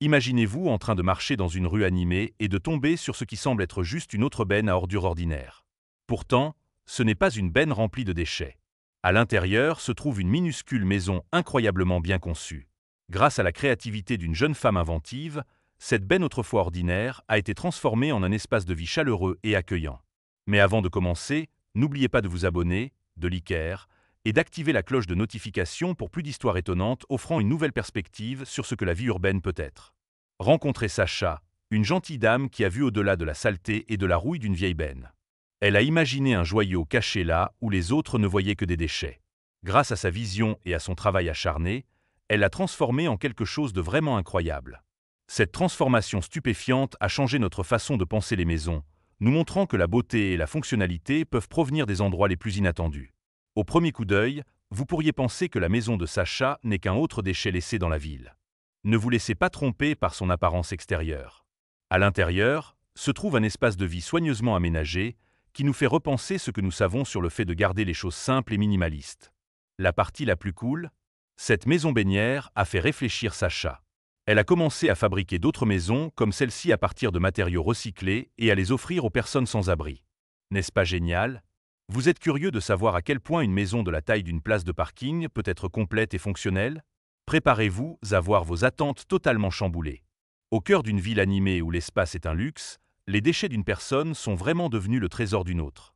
Imaginez-vous en train de marcher dans une rue animée et de tomber sur ce qui semble être juste une autre benne à ordures ordinaire. Pourtant, ce n'est pas une benne remplie de déchets. À l'intérieur se trouve une minuscule maison incroyablement bien conçue. Grâce à la créativité d'une jeune femme inventive, cette benne autrefois ordinaire a été transformée en un espace de vie chaleureux et accueillant. Mais avant de commencer, n'oubliez pas de vous abonner, de liker et d'activer la cloche de notification pour plus d'histoires étonnantes offrant une nouvelle perspective sur ce que la vie urbaine peut être. Rencontrez Sacha, une gentille dame qui a vu au-delà de la saleté et de la rouille d'une vieille benne. Elle a imaginé un joyau caché là où les autres ne voyaient que des déchets. Grâce à sa vision et à son travail acharné, elle l'a transformé en quelque chose de vraiment incroyable. Cette transformation stupéfiante a changé notre façon de penser les maisons, nous montrant que la beauté et la fonctionnalité peuvent provenir des endroits les plus inattendus. Au premier coup d'œil, vous pourriez penser que la maison de Sacha n'est qu'un autre déchet laissé dans la ville. Ne vous laissez pas tromper par son apparence extérieure. À l'intérieur, se trouve un espace de vie soigneusement aménagé qui nous fait repenser ce que nous savons sur le fait de garder les choses simples et minimalistes. La partie la plus cool, cette maison bénière a fait réfléchir Sacha. Elle a commencé à fabriquer d'autres maisons comme celle-ci à partir de matériaux recyclés et à les offrir aux personnes sans abri. N'est-ce pas génial ? Vous êtes curieux de savoir à quel point une maison de la taille d'une place de parking peut être complète et fonctionnelle ? Préparez-vous à voir vos attentes totalement chamboulées. Au cœur d'une ville animée où l'espace est un luxe, les déchets d'une personne sont vraiment devenus le trésor d'une autre.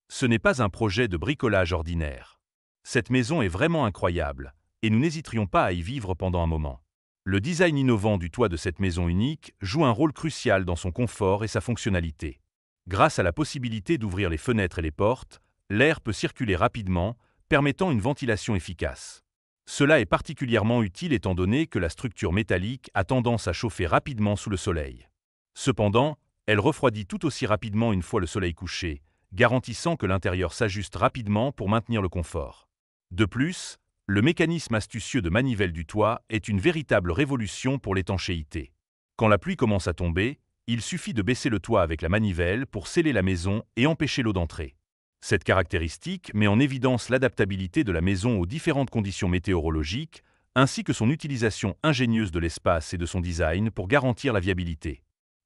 Ce n'est pas un projet de bricolage ordinaire. Cette maison est vraiment incroyable, et nous n'hésiterions pas à y vivre pendant un moment. Le design innovant du toit de cette maison unique joue un rôle crucial dans son confort et sa fonctionnalité. Grâce à la possibilité d'ouvrir les fenêtres et les portes, l'air peut circuler rapidement, permettant une ventilation efficace. Cela est particulièrement utile étant donné que la structure métallique a tendance à chauffer rapidement sous le soleil. Cependant, elle refroidit tout aussi rapidement une fois le soleil couché, garantissant que l'intérieur s'ajuste rapidement pour maintenir le confort. De plus, le mécanisme astucieux de manivelle du toit est une véritable révolution pour l'étanchéité. Quand la pluie commence à tomber, il suffit de baisser le toit avec la manivelle pour sceller la maison et empêcher l'eau d'entrer. Cette caractéristique met en évidence l'adaptabilité de la maison aux différentes conditions météorologiques, ainsi que son utilisation ingénieuse de l'espace et de son design pour garantir la viabilité.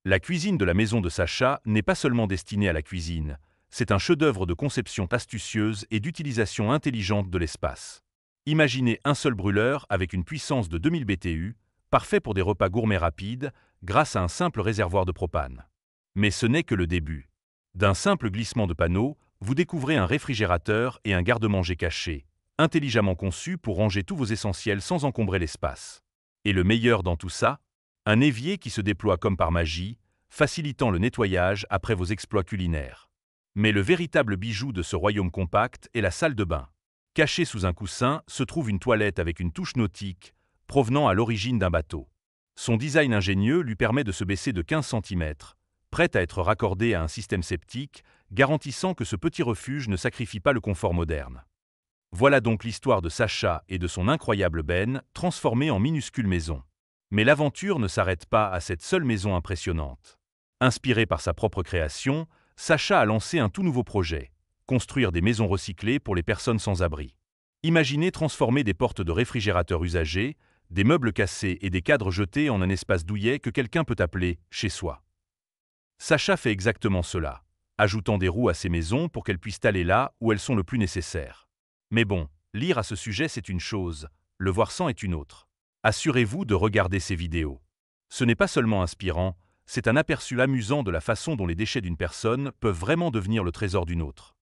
La cuisine de la maison de Sacha n'est pas seulement destinée à la cuisine, c'est un chef-d'œuvre de conception astucieuse et d'utilisation intelligente de l'espace. Imaginez un seul brûleur avec une puissance de 2000 BTU, parfait pour des repas gourmets rapides, grâce à un simple réservoir de propane. Mais ce n'est que le début. D'un simple glissement de panneau, vous découvrez un réfrigérateur et un garde-manger caché, intelligemment conçus pour ranger tous vos essentiels sans encombrer l'espace. Et le meilleur dans tout ça, un évier qui se déploie comme par magie, facilitant le nettoyage après vos exploits culinaires. Mais le véritable bijou de ce royaume compact est la salle de bain. Cachée sous un coussin se trouve une toilette avec une touche nautique, provenant à l'origine d'un bateau. Son design ingénieux lui permet de se baisser de 15 cm, prête à être raccordée à un système septique, garantissant que ce petit refuge ne sacrifie pas le confort moderne. Voilà donc l'histoire de Sacha et de son incroyable benne, transformée en minuscule maison. Mais l'aventure ne s'arrête pas à cette seule maison impressionnante. Inspiré par sa propre création, Sacha a lancé un tout nouveau projet, construire des maisons recyclées pour les personnes sans abri. Imaginez transformer des portes de réfrigérateurs usagés, des meubles cassés et des cadres jetés en un espace douillet que quelqu'un peut appeler « chez soi ». Sacha fait exactement cela, ajoutant des roues à ses maisons pour qu'elles puissent aller là où elles sont le plus nécessaires. Mais bon, lire à ce sujet c'est une chose, le voir sans est une autre. Assurez-vous de regarder ces vidéos. Ce n'est pas seulement inspirant, c'est un aperçu amusant de la façon dont les déchets d'une personne peuvent vraiment devenir le trésor d'une autre.